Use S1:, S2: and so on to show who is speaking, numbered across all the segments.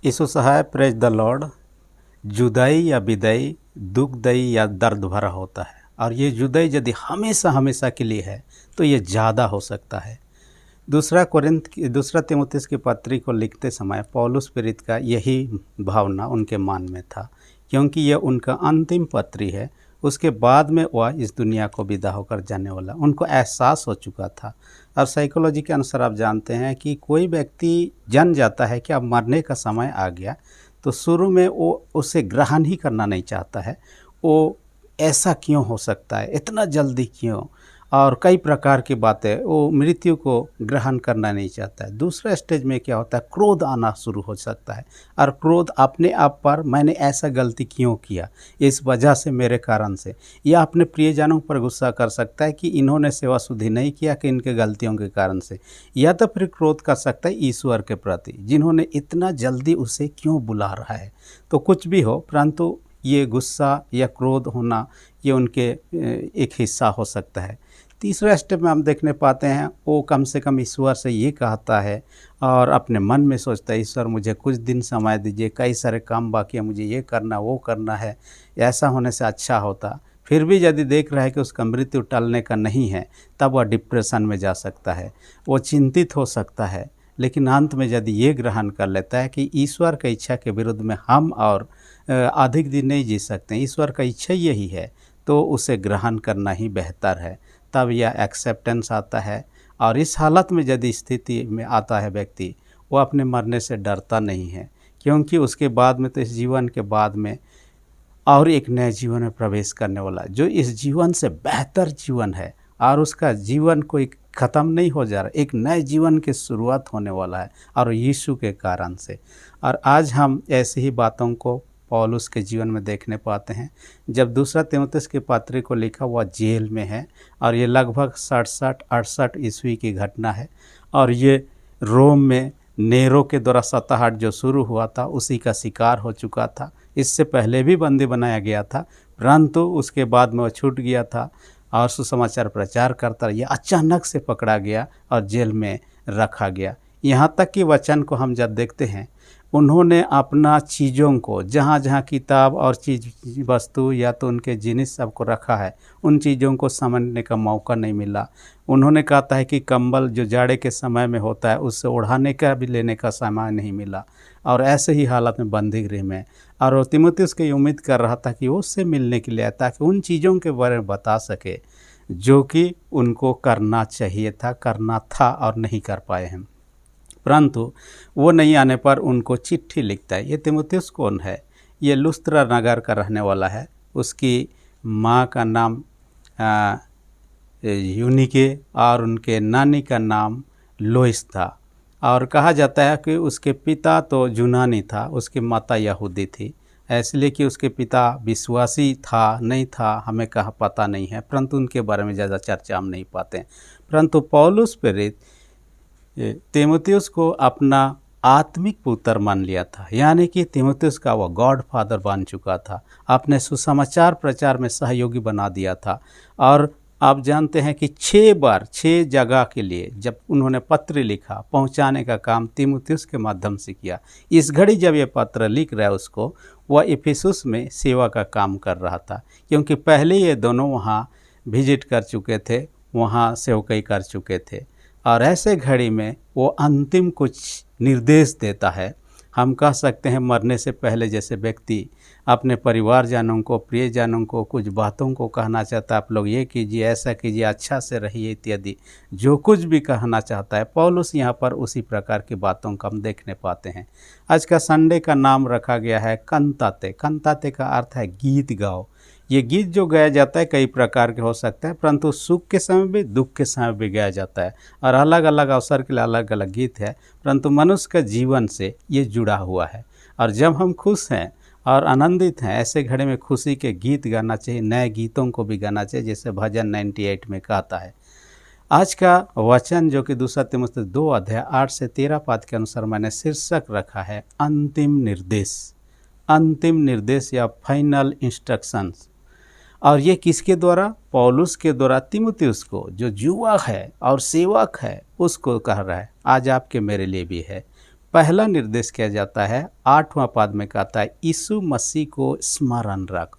S1: यीशु सहाय, praise the Lord. जुदाई या विदाई दुखदाई या दर्द भरा होता है, और ये जुदाई यदि हमेशा हमेशा के लिए है तो ये ज़्यादा हो सकता है। दूसरा तीमुथियुस की पत्री को लिखते समय पौलुस प्रेरित का यही भावना उनके मन में था, क्योंकि यह उनका अंतिम पत्री है। उसके बाद में वह इस दुनिया को विदा होकर जाने वाला, उनको एहसास हो चुका था। और साइकोलॉजी के अनुसार आप जानते हैं कि कोई व्यक्ति जान जाता है कि अब मरने का समय आ गया, तो शुरू में वो उसे ग्रहण ही करना नहीं चाहता है। वो ऐसा क्यों हो सकता है, इतना जल्दी क्यों, और कई प्रकार की बातें, वो मृत्यु को ग्रहण करना नहीं चाहता है। दूसरा स्टेज में क्या होता है, क्रोध आना शुरू हो सकता है, और क्रोध अपने आप पर, मैंने ऐसा गलती क्यों किया, इस वजह से, मेरे कारण से, या अपने प्रियजनों पर गुस्सा कर सकता है कि इन्होंने सेवा शुद्धि नहीं किया, कि इनके गलतियों के कारण से, या तो फिर क्रोध कर सकता है ईश्वर के प्रति, जिन्होंने इतना जल्दी उसे क्यों बुला रहा है। तो कुछ भी हो, परंतु ये गुस्सा या क्रोध होना, ये उनके एक हिस्सा हो सकता है। तीसरा स्टेप में हम देखने पाते हैं, वो कम से कम ईश्वर से ये कहता है और अपने मन में सोचता है, ईश्वर मुझे कुछ दिन समय दीजिए, कई सारे काम बाकी है, मुझे ये करना वो करना है, ऐसा होने से अच्छा होता। फिर भी यदि देख रहा है कि उसका मृत्यु टलने का नहीं है, तब वह डिप्रेशन में जा सकता है, वो चिंतित हो सकता है। लेकिन अंत में यदि ये ग्रहण कर लेता है कि ईश्वर की इच्छा के विरुद्ध में हम और अधिक दिन नहीं जी सकते, ईश्वर का इच्छा यही है, तो उसे ग्रहण करना ही बेहतर है। तब यह एक्सेप्टेंस आता है। और इस हालत में यदि स्थिति में आता है व्यक्ति, वो अपने मरने से डरता नहीं है, क्योंकि उसके बाद में, तो इस जीवन के बाद में और एक नए जीवन में प्रवेश करने वाला, जो इस जीवन से बेहतर जीवन है, और उसका जीवन कोई ख़त्म नहीं हो जा रहा, एक नए जीवन की शुरुआत होने वाला है, और यीशु के कारण से। और आज हम ऐसी ही बातों को पौलुस के जीवन में देखने पाते हैं। जब दूसरा तीमुथियुस के पत्री को लिखा, वह जेल में है, और ये लगभग 67-68 ईस्वी की घटना है, और ये रोम में नेरो के द्वारा सताहट जो शुरू हुआ था, उसी का शिकार हो चुका था। इससे पहले भी बंदी बनाया गया था, परंतु उसके बाद में वह छूट गया था और सुसमाचार प्रचार करता, ये अचानक से पकड़ा गया और जेल में रखा गया। यहाँ तक कि वचन को हम जब देखते हैं, उन्होंने अपना चीज़ों को, जहाँ जहाँ किताब और चीज़ वस्तु या तो उनके जिनिस सबको रखा है, उन चीज़ों को समझने का मौका नहीं मिला। उन्होंने कहता है कि कंबल जो जाड़े के समय में होता है, उससे ओढ़ाने का भी लेने का समय नहीं मिला, और ऐसे ही हालत में बंदी गृह में। और तीमुथियुस की उम्मीद कर रहा था कि उससे मिलने के लिए, ताकि उन चीज़ों के बारे में बता सके जो कि उनको करना चाहिए था, करना था और नहीं कर पाए हैं। परंतु वो नहीं आने पर उनको चिट्ठी लिखता है। ये तीमुथियुस कौन है? ये लुस्त्रा नगर का रहने वाला है। उसकी माँ का नाम यूनिके और उनके नानी का नाम लोइस था। और कहा जाता है कि उसके पिता तो यूनानी था, उसकी माता यहूदी थी, इसलिए कि उसके पिता विश्वासी था नहीं था, हमें कहाँ पता नहीं है, परंतु उनके बारे में ज़्यादा चर्चा हम नहीं पाते हैं। परंतु पौलुस प्रेरित तीमुथियुस को अपना आत्मिक पुत्र मान लिया था, यानी कि तीमुथियुस का वह गॉड फादर बन चुका था, अपने सुसमाचार प्रचार में सहयोगी बना दिया था। और आप जानते हैं कि 6 बार 6 जगह के लिए जब उन्होंने पत्र लिखा, पहुंचाने का काम तीमुथियुस के माध्यम से किया। इस घड़ी जब ये पत्र लिख रहा है उसको, वह इफिसुस में सेवा का काम कर रहा था, क्योंकि पहले ये दोनों वहाँ विजिट कर चुके थे, वहाँ सेवकाई कर चुके थे। और ऐसे घड़ी में वो अंतिम कुछ निर्देश देता है। हम कह सकते हैं मरने से पहले जैसे व्यक्ति अपने परिवारजनों को, प्रियजनों को कुछ बातों को कहना चाहता है, आप लोग ये कीजिए, ऐसा कीजिए, अच्छा से रहिए इत्यादि, जो कुछ भी कहना चाहता है, पौलुस यहाँ पर उसी प्रकार की बातों का हम देखने पाते हैं। आज का संडे का नाम रखा गया है कंताते। कंताते का अर्थ है गीत गाओ। ये गीत जो गाया जाता है कई प्रकार के हो सकते हैं, परंतु सुख के समय भी, दुख के समय भी गाया जाता है, और अलग अलग अवसर के लिए अलग अलग गीत है, परंतु मनुष्य के जीवन से ये जुड़ा हुआ है। और जब हम खुश हैं और आनंदित हैं, ऐसे घड़ी में खुशी के गीत गाना चाहिए, नए गीतों को भी गाना चाहिए, जैसे भजन 98 में कहता है। आज का वचन जो कि दूसरा तीमुथियुस 2 अध्याय 8 से 13 पद के अनुसार मैंने शीर्षक रखा है अंतिम निर्देश। अंतिम निर्देश या फाइनल इंस्ट्रक्शंस। और ये किसके द्वारा? पौलुस के द्वारा तीमुथियुस को, जो युवक है और सेवक है, उसको कह रहा है। आज आपके मेरे लिए भी है। पहला निर्देश किया जाता है, 8वां पद में कहता है यीशु मसीह को स्मरण रख।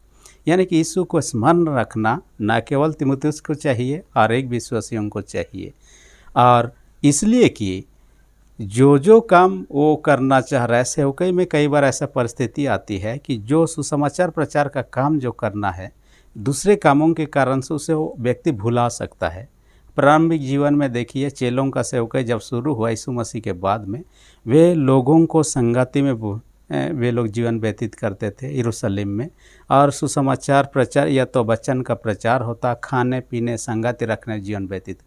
S1: यानी कि यीशु को स्मरण रखना न केवल तीमुथियुस को चाहिए, हर एक विश्वासियों को चाहिए। और इसलिए कि जो काम वो करना चाह रहा है, सेवकाई में कई बार ऐसा परिस्थिति आती है कि जो सुसमाचार प्रचार का काम जो करना है, दूसरे कामों के कारण से उसे वो व्यक्ति भुला सकता है। प्रारंभिक जीवन में देखिए, चेलों का सेवकाई जब शुरू हुआ यीशु मसीह के बाद में, वे लोगों को संगति में वे लोग जीवन व्यतीत करते थे यरूशलेम में, और सुसमाचार प्रचार या तो वचन का प्रचार होता, खाने पीने संगति रखने जीवन व्यतीत।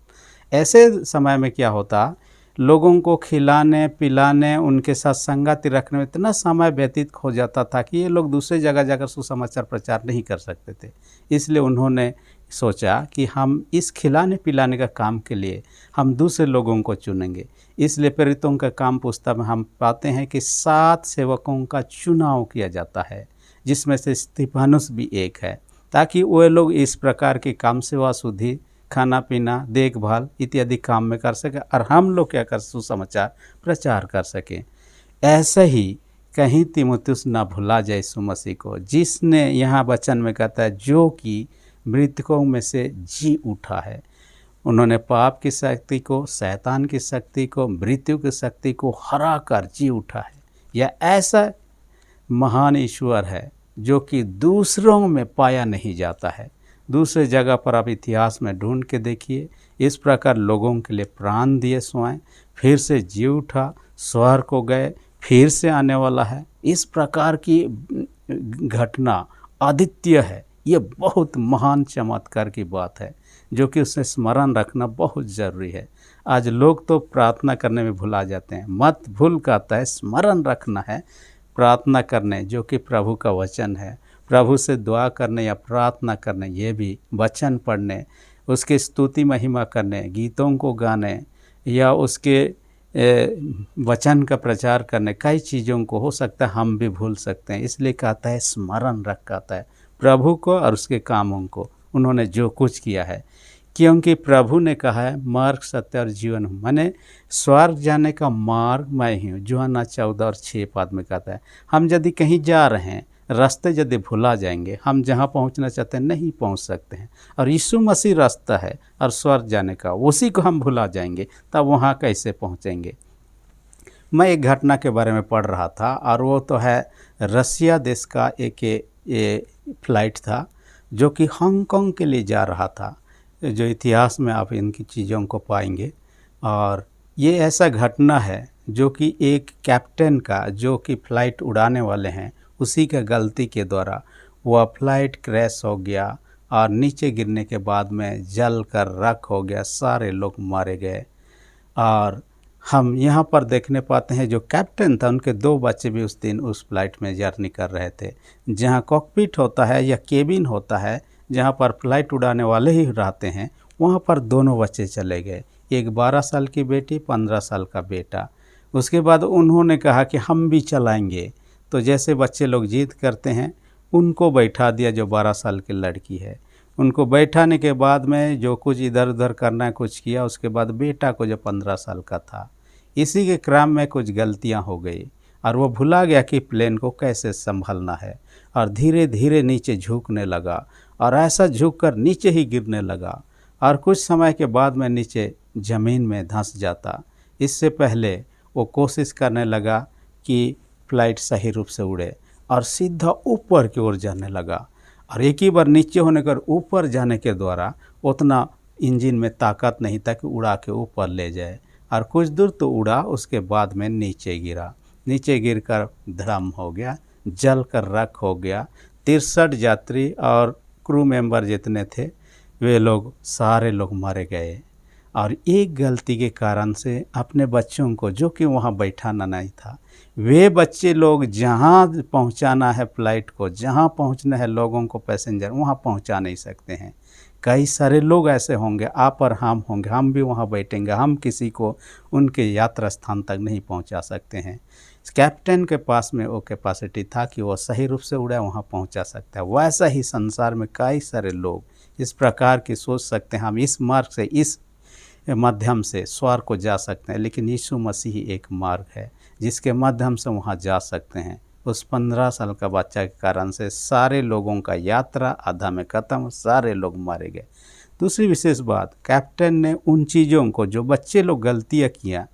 S1: ऐसे समय में क्या होता, लोगों को खिलाने पिलाने उनके साथ संगति रखने में इतना समय व्यतीत हो जाता था कि ये लोग दूसरे जगह जाकर सुसमाचार प्रचार नहीं कर सकते थे। इसलिए उन्होंने सोचा कि हम इस खिलाने पिलाने का काम के लिए हम दूसरे लोगों को चुनेंगे। इसलिए प्रेरितों का काम पुस्तक में हम पाते हैं कि 7 सेवकों का चुनाव किया जाता है, जिसमें से स्तिफानुस भी एक है, ताकि वे लोग इस प्रकार के काम, सेवा शुद्धि, खाना पीना, देखभाल इत्यादि काम में कर सके, और हम लोग क्या कर सुसमाचार प्रचार कर सकें। ऐसा ही कहीं तीमुथियुस ना भुला जाए यीशु मसीह को, जिसने यहाँ वचन में कहता है जो कि मृतकों में से जी उठा है। उन्होंने पाप की शक्ति को, शैतान की शक्ति को, मृत्यु की शक्ति को हरा कर जी उठा है। यह ऐसा महान ईश्वर है जो कि दूसरों में पाया नहीं जाता है। दूसरे जगह पर आप इतिहास में ढूंढ के देखिए, इस प्रकार लोगों के लिए प्राण दिए स्वयं, फिर से जी उठा, स्वर्ग को गए, फिर से आने वाला है। इस प्रकार की घटना अद्वितीय है। ये बहुत महान चमत्कार की बात है जो कि उसे स्मरण रखना बहुत ज़रूरी है। आज लोग तो प्रार्थना करने में भुला जाते हैं। मत भूल कहता है, स्मरण रखना है, प्रार्थना करने जो कि प्रभु का वचन है, प्रभु से दुआ करने या प्रार्थना करने, ये भी वचन पढ़ने, उसकी स्तुति महिमा करने, गीतों को गाने या उसके वचन का प्रचार करने, कई चीज़ों को हो सकता है हम भी भूल सकते हैं। इसलिए कहता है स्मरण रख, कहता है प्रभु को और उसके कामों को, उन्होंने जो कुछ किया है। क्योंकि प्रभु ने कहा है मार्ग सत्य और जीवन हूँ, मैंने स्वर्ग जाने का मार्ग मैं ही हूँ। यूहन्ना 14 और 6 पद में कहता है हम यदि कहीं जा रहे हैं, रास्ते यदि भुला जाएंगे, हम जहाँ पहुँचना चाहते हैं नहीं पहुँच सकते हैं। और यीशु मसीह रास्ता है और स्वर्ग जाने का, उसी को हम भुला जाएंगे तब वहाँ कैसे पहुँचेंगे। मैं एक घटना के बारे में पढ़ रहा था, और वो तो है रसिया देश का एक फ्लाइट था जो कि हांगकांग के लिए जा रहा था, जो इतिहास में आप इनकी चीज़ों को पाएंगे। और ये ऐसा घटना है जो कि एक कैप्टन का, जो कि फ़्लाइट उड़ाने वाले हैं, उसी का गलती के द्वारा वह फ़्लाइट क्रैश हो गया और नीचे गिरने के बाद में जल कर राख हो गया, सारे लोग मारे गए। और हम यहाँ पर देखने पाते हैं जो कैप्टन था, उनके 2 बच्चे भी उस दिन उस फ्लाइट में जर्नी कर रहे थे। जहाँ कॉकपिट होता है या केबिन होता है, जहाँ पर फ्लाइट उड़ाने वाले ही रहते हैं, वहाँ पर दोनों बच्चे चले गए, एक 12 साल की बेटी, 15 साल का बेटा। उसके बाद उन्होंने कहा कि हम भी चलाएंगे, तो जैसे बच्चे लोग जिद करते हैं, उनको बैठा दिया जो 12 साल की लड़की है। उनको बैठाने के बाद में जो कुछ इधर उधर करना है कुछ किया। उसके बाद बेटा को जो 15 साल का था, इसी के क्रम में कुछ गलतियां हो गई और वो भुला गया कि प्लेन को कैसे संभालना है, और धीरे धीरे नीचे झुकने लगा और ऐसा झुककर नीचे ही गिरने लगा, और कुछ समय के बाद में नीचे ज़मीन में धंस जाता। इससे पहले वो कोशिश करने लगा कि फ्लाइट सही रूप से उड़े और सीधा ऊपर की ओर जाने लगा, और एक ही बार नीचे होने कर ऊपर जाने के द्वारा उतना इंजन में ताकत नहीं था कि उड़ा के ऊपर ले जाए, और कुछ दूर तो उड़ा, उसके बाद में नीचे गिरा। नीचे गिरकर धड़म हो गया, जल कर राख हो गया। 63 यात्री और क्रू मेंबर जितने थे वे लोग सारे लोग मारे गए। और एक गलती के कारण से अपने बच्चों को, जो कि वहाँ बैठाना नहीं था, वे बच्चे लोग जहाँ पहुँचाना है फ्लाइट को, जहाँ पहुँचना है लोगों को, पैसेंजर, वहाँ पहुँचा नहीं सकते हैं। कई सारे लोग ऐसे होंगे, आप और हम होंगे, हम भी वहाँ बैठेंगे, हम किसी को उनके यात्रा स्थान तक नहीं पहुँचा सकते हैं। कैप्टन के पास में वो कैपेसिटी था कि वो सही रूप से उड़ा वहाँ पहुँचा सकता है। वैसा ही संसार में कई सारे लोग इस प्रकार की सोच सकते हैं, हम इस मार्ग से, इस माध्यम से स्वर्ग को जा सकते हैं, लेकिन यीशु मसीह एक मार्ग है जिसके माध्यम से वहाँ जा सकते हैं। उस 15 साल का बच्चा के कारण से सारे लोगों का यात्रा आधा में ख़त्म, सारे लोग मारे गए। दूसरी विशेष बात, कैप्टन ने उन चीज़ों को जो बच्चे लोग गलतियाँ किया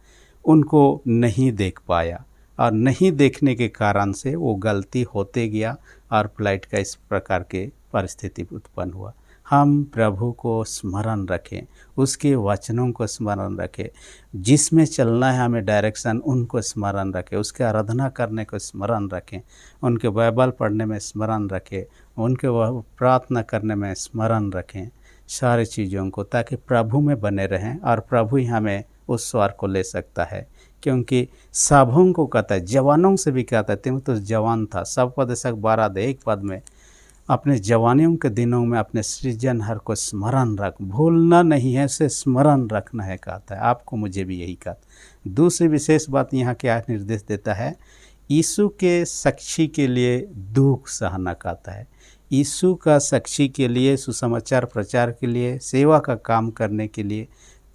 S1: उनको नहीं देख पाया, और नहीं देखने के कारण से वो गलती होते गया और फ्लाइट का इस प्रकार के परिस्थिति उत्पन्न हुआ। हम प्रभु को स्मरण रखें, उसके वचनों को स्मरण रखें, जिसमें चलना है हमें डायरेक्शन उनको स्मरण रखें, उसके आराधना करने को स्मरण रखें, उनके बाइबल पढ़ने में स्मरण रखें, उनके प्रार्थना करने में स्मरण रखें, सारी चीज़ों को, ताकि प्रभु में बने रहें और प्रभु ही हमें उस स्वर को ले सकता है। क्योंकि सबों को कहता है, जवानों से भी कहता है, तीमुथियुस जवान था, सब पदेशक 12:1 में अपने जवानियों के दिनों में अपने सृजनहार को स्मरण रख, भूलना नहीं है, उसे स्मरण रखना है कहता है। आपको मुझे भी यही कहता। दूसरी विशेष बात यहाँ क्या निर्देश देता है, यीशु के साक्षी के लिए दुख सहना कहता है। यीशु का साक्षी के लिए, सुसमाचार प्रचार के लिए, सेवा का काम करने के लिए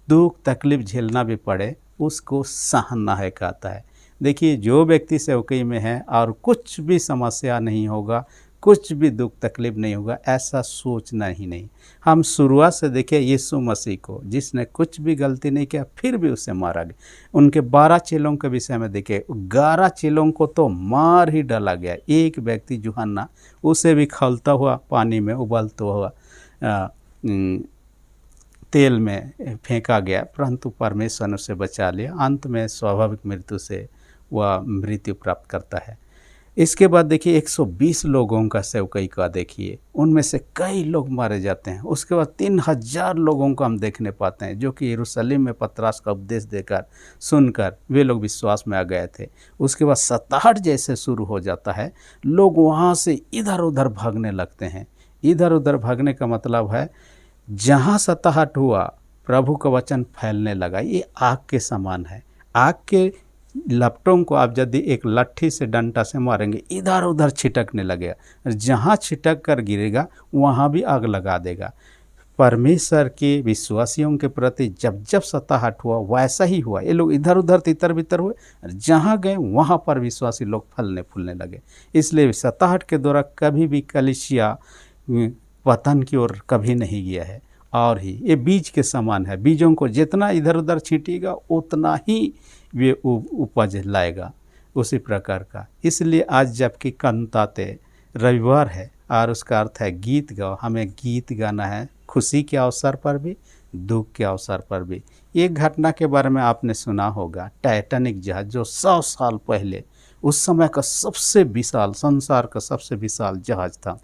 S1: दुख तकलीफ झेलना भी पड़े, उसको सहना है कहता है। देखिए, जो व्यक्ति सेवकाई में है और कुछ भी समस्या नहीं होगा, कुछ भी दुख तकलीफ नहीं होगा, ऐसा सोचना ही नहीं। हम शुरुआत से देखें यीशु मसीह को, जिसने कुछ भी गलती नहीं किया फिर भी उसे मारा गया। उनके 12 चेलों के विषय में देखें, 11 चेलों को तो मार ही डाला गया। एक व्यक्ति यूहन्ना, उसे भी खौलता हुआ पानी में उबलता हुआ तेल में फेंका गया, परंतु परमेश्वर ने उसे बचा लिया। अंत में स्वाभाविक मृत्यु से वह मृत्यु प्राप्त करता है। इसके बाद देखिए 120 लोगों का सेवकाई का देखिए, उनमें से कई लोग मारे जाते हैं। उसके बाद 3000 लोगों को हम देखने पाते हैं जो कि यरूशलेम में पतरस का उपदेश देकर सुनकर वे लोग विश्वास में आ गए थे। उसके बाद सताहट जैसे शुरू हो जाता है, लोग वहाँ से इधर उधर भागने लगते हैं। इधर उधर भागने का मतलब है, जहाँ सताहट हुआ प्रभु का वचन फैलने लगा। ये आग के समान है। आग के लपटों को आप यदि एक लट्ठी से डंडा से मारेंगे, इधर उधर छिटकने लगेगा। जहाँ छिटक कर गिरेगा वहाँ भी आग लगा देगा। परमेश्वर के विश्वासियों के प्रति जब जब सताहट हुआ वैसा ही हुआ। ये लोग इधर उधर तितर बितर हुए, जहाँ गए वहाँ पर विश्वासी लोग फलने फूलने लगे। इसलिए सताहट के दौरान कभी भी कलीसिया पतन की ओर कभी नहीं गया है। और ही ये बीज के समान है, बीजों को जितना इधर उधर छींटेगा उतना ही वे उपज लाएगा, उसी प्रकार का। इसलिए आज जबकि कंताते रविवार है और उसका अर्थ है गीत गाओ, हमें गीत गाना है, खुशी के अवसर पर भी, दुख के अवसर पर भी। एक घटना के बारे में आपने सुना होगा, टाइटैनिक जहाज, जो 100 साल पहले उस समय का सबसे विशाल, संसार का सबसे विशाल जहाज था,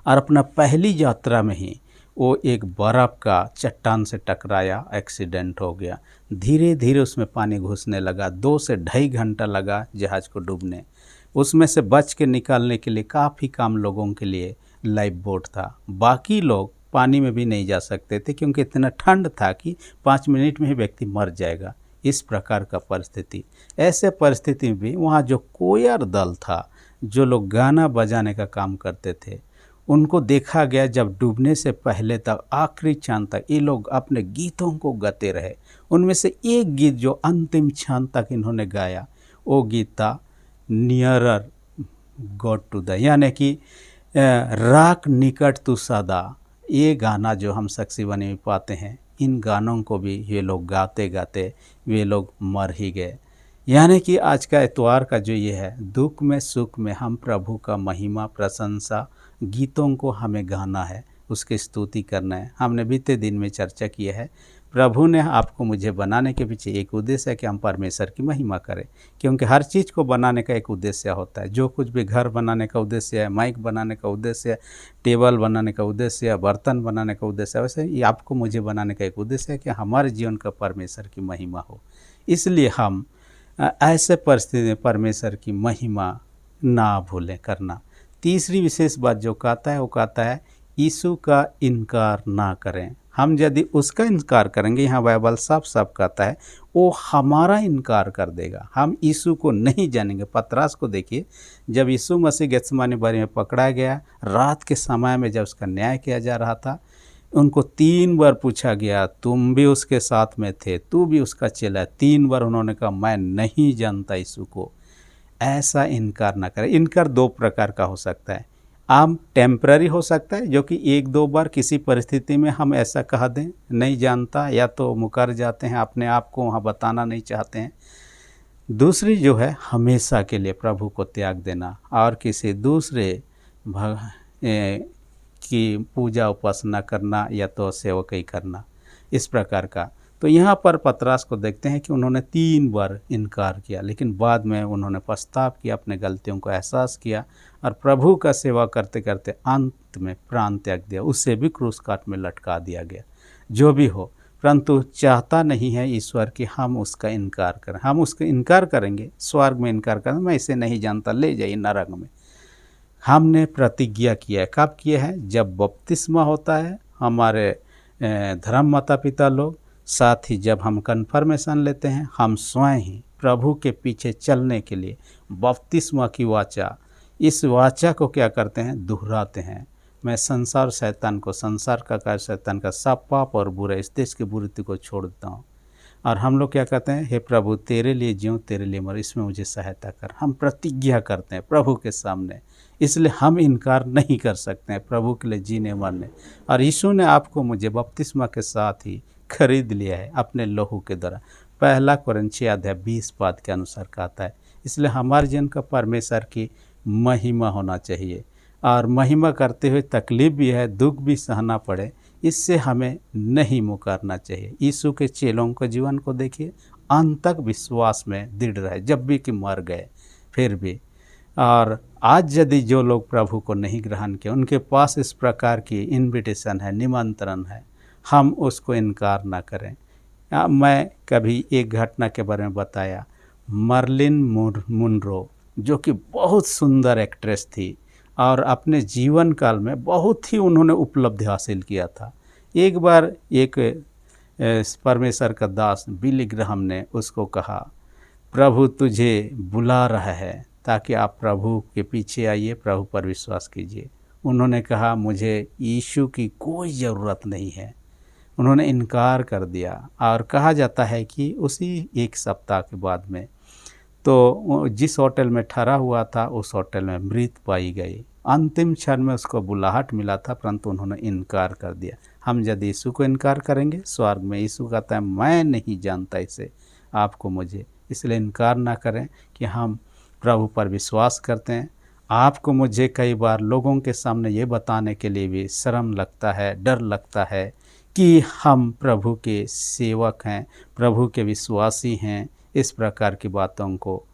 S1: और अपना पहली यात्रा में ही वो एक बर्फ़ का चट्टान से टकराया, एक्सीडेंट हो गया। धीरे धीरे उसमें पानी घुसने लगा, 2 से 2.5 घंटा लगा जहाज़ को डूबने। उसमें से बच के निकालने के लिए काफ़ी कम लोगों के लिए लाइफ बोट था। बाकी लोग पानी में भी नहीं जा सकते थे, क्योंकि इतना ठंड था कि 5 मिनट में ही व्यक्ति मर जाएगा। इस प्रकार का परिस्थिति। ऐसे परिस्थिति में भी वहाँ जो कोयर दल था, जो लोग गाना बजाने का काम करते थे, उनको देखा गया जब डूबने से पहले तक आखिरी क्षण तक ये लोग अपने गीतों को गाते रहे। उनमें से एक गीत जो अंतिम क्षण तक इन्होंने गाया, वो गीत था नियरर गॉड टू द, यानी कि राख निकट तू सदा। ये गाना जो हम साक्षीवाणी में पाते हैं, इन गानों को भी ये लोग गाते गाते वे लोग मर ही गए। यानी कि आज का इतवार का जो ये है, दुख में सुख में हम प्रभु का महिमा प्रशंसा गीतों को हमें गाना है, उसकी स्तुति करना है। हमने बीते दिन में चर्चा की है, प्रभु ने आपको मुझे बनाने के पीछे एक उद्देश्य है कि हम परमेश्वर की महिमा करें। क्योंकि हर चीज़ को बनाने का एक उद्देश्य होता है। जो कुछ भी घर बनाने का उद्देश्य है, माइक बनाने का उद्देश्य है, टेबल बनाने का उद्देश्य है, बर्तन बनाने का उद्देश्य है, वैसे ही आपको मुझे बनाने का एक उद्देश्य है कि हमारे जीवन का परमेश्वर की महिमा हो। इसलिए हम ऐसे परिस्थिति में परमेश्वर की महिमा ना भूलें करना। तीसरी विशेष बात जो कहता है, वो कहता है यीशु का इनकार ना करें। हम यदि उसका इनकार करेंगे, यहाँ बाइबल साफ साफ कहता है, वो हमारा इनकार कर देगा। हम यीशु को नहीं जानेंगे। पतरस को देखिए, जब यीशु मसीह गेत्सेमानी बारी में पकड़ा गया, रात के समय में जब उसका न्याय किया जा रहा था, उनको 3 बार पूछा गया, तुम भी उसके साथ में थे, तू भी उसका चेला है। 3 बार उन्होंने कहा मैं नहीं जानता यीशु को। ऐसा इनकार ना करें। इनकार 2 प्रकार का हो सकता है। आम टेम्पररी हो सकता है, जो कि 1-2 बार किसी परिस्थिति में हम ऐसा कह दें, नहीं जानता, या तो मुकर जाते हैं, अपने आप को वहाँ बताना नहीं चाहते हैं। दूसरी जो है, हमेशा के लिए प्रभु को त्याग देना और किसी दूसरे की पूजा उपासना करना या तो सेवकाई करना, इस प्रकार का। तो यहाँ पर पतरस को देखते हैं कि उन्होंने 3 बार इनकार किया, लेकिन बाद में उन्होंने पछतावा किया, अपने गलतियों को एहसास किया और प्रभु का सेवा करते करते अंत में प्राण त्याग दिया। उससे भी क्रूस काट में लटका दिया गया। जो भी हो, परंतु चाहता नहीं है ईश्वर कि हम उसका इनकार करें। हम उसका इनकार करेंगे, स्वर्ग में इनकार करें, मैं इसे नहीं जानता, ले जाइए नरक में। हमने प्रतिज्ञा किया है। कब किया है? जब बपतिस्मा होता है, हमारे धर्म माता पिता लोग, साथ ही जब हम कन्फर्मेशन लेते हैं, हम स्वयं ही प्रभु के पीछे चलने के लिए बपतिस्मा की वाचा, इस वाचा को क्या करते हैं? दोहराते हैं। मैं संसार शैतान को, संसार का कार्य शैतान का, सब पाप और बुरे, इस देश की बुरीति को छोड़ देता हूँ। और हम लोग क्या कहते हैं? हे प्रभु, तेरे लिए जीऊँ, तेरे लिए मरूँ, इसमें मुझे सहायता कर। हम प्रतिज्ञा करते हैं प्रभु के सामने, इसलिए हम इनकार नहीं कर सकते हैं प्रभु के लिए जीने मरने। और यीशु ने आपको मुझे बपतिस्मा के साथ ही खरीद लिया है अपने लहू के द्वारा। 1 कोरिन्थियों 6:20 के अनुसार कहता है। इसलिए हमारे जीवन का परमेश्वर की महिमा होना चाहिए, और महिमा करते हुए तकलीफ भी है, दुख भी सहना पड़े, इससे हमें नहीं मुकरना चाहिए। यीशु के चेलों के जीवन को देखिए, अंत तक विश्वास में दृढ़ रहे, जब भी कि मर गए फिर भी। और आज यदि जो लोग प्रभु को नहीं ग्रहण किए, उनके पास इस प्रकार की इनविटेशन है, निमंत्रण है, हम उसको इनकार ना करें। मैं कभी एक घटना के बारे में बताया, मर्लिन मुनरो, जो कि बहुत सुंदर एक्ट्रेस थी और अपने जीवन काल में बहुत ही उन्होंने उपलब्धि हासिल किया था। एक बार एक परमेश्वर का दास बिली ग्राहम ने उसको कहा, प्रभु तुझे बुला रहा है ताकि आप प्रभु के पीछे आइए, प्रभु पर विश्वास कीजिए। उन्होंने कहा, मुझे यीशु की कोई ज़रूरत नहीं है। उन्होंने इनकार कर दिया। और कहा जाता है कि उसी 1 सप्ताह के बाद में तो जिस होटल में ठहरा हुआ था, उस होटल में मृत पाई गई। अंतिम क्षण में उसको बुलाहट मिला था, परंतु उन्होंने इनकार कर दिया। हम यदि यीशु को इनकार करेंगे, स्वर्ग में यीशु कहता है मैं नहीं जानता इसे, आपको मुझे, इसलिए इनकार ना करें कि हम प्रभु पर विश्वास करते हैं। आपको मुझे कई बार लोगों के सामने ये बताने के लिए भी शर्म लगता है, डर लगता है कि हम प्रभु के सेवक हैं, प्रभु के विश्वासी हैं, इस प्रकार की बातों को।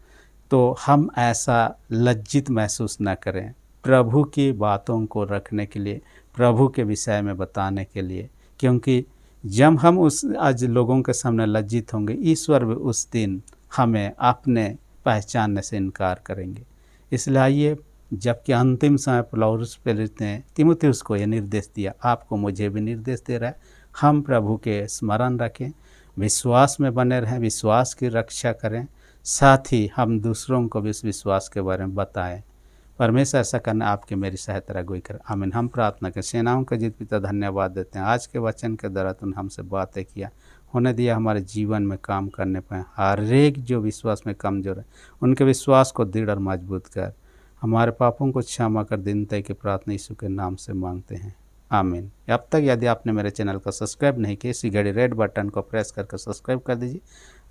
S1: तो हम ऐसा लज्जित महसूस न करें, प्रभु की बातों को रखने के लिए, प्रभु के विषय में बताने के लिए, क्योंकि जब हम उस आज लोगों के सामने लज्जित होंगे, ईश्वर भी उस दिन हमें अपने पहचानने से इनकार करेंगे। इसलिए आइए, जबकि अंतिम समय पौलुस प्रेरित ने तीमुथियुस को यह निर्देश दिया, आपको मुझे भी निर्देश दे रहा है, हम प्रभु के स्मरण रखें, विश्वास में बने रहें, विश्वास की रक्षा करें, साथ ही हम दूसरों को भी इस विश्वास के बारे में बताएं। परमेश्वर ऐसा करना आपकी मेरी सहायता अगुवाई करे। आमीन। हम प्रार्थना करें। सेनाओं का जीत पिता, धन्यवाद देते हैं, आज के वचन के द्वारा तुमने हमसे बातें किया, होने दिया हमारे जीवन में काम करने पाए। हर एक जो विश्वास में कमजोर है, उनके विश्वास को दृढ़ और मजबूत कर। हमारे पापों को क्षमा कर, दीनता की प्रार्थना यीशु के नाम से मांगते हैं, आमीन। अब तक यदि आपने मेरे चैनल को सब्सक्राइब नहीं किया, इसी घड़ी रेड बटन को प्रेस करके सब्सक्राइब कर दीजिए,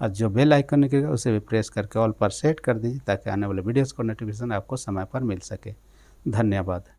S1: और जो बेल आइकन निकलेगा उसे भी प्रेस करके ऑल पर सेट कर दीजिए, ताकि आने वाले वीडियोज़ को नोटिफिकेशन आपको समय पर मिल सके। धन्यवाद।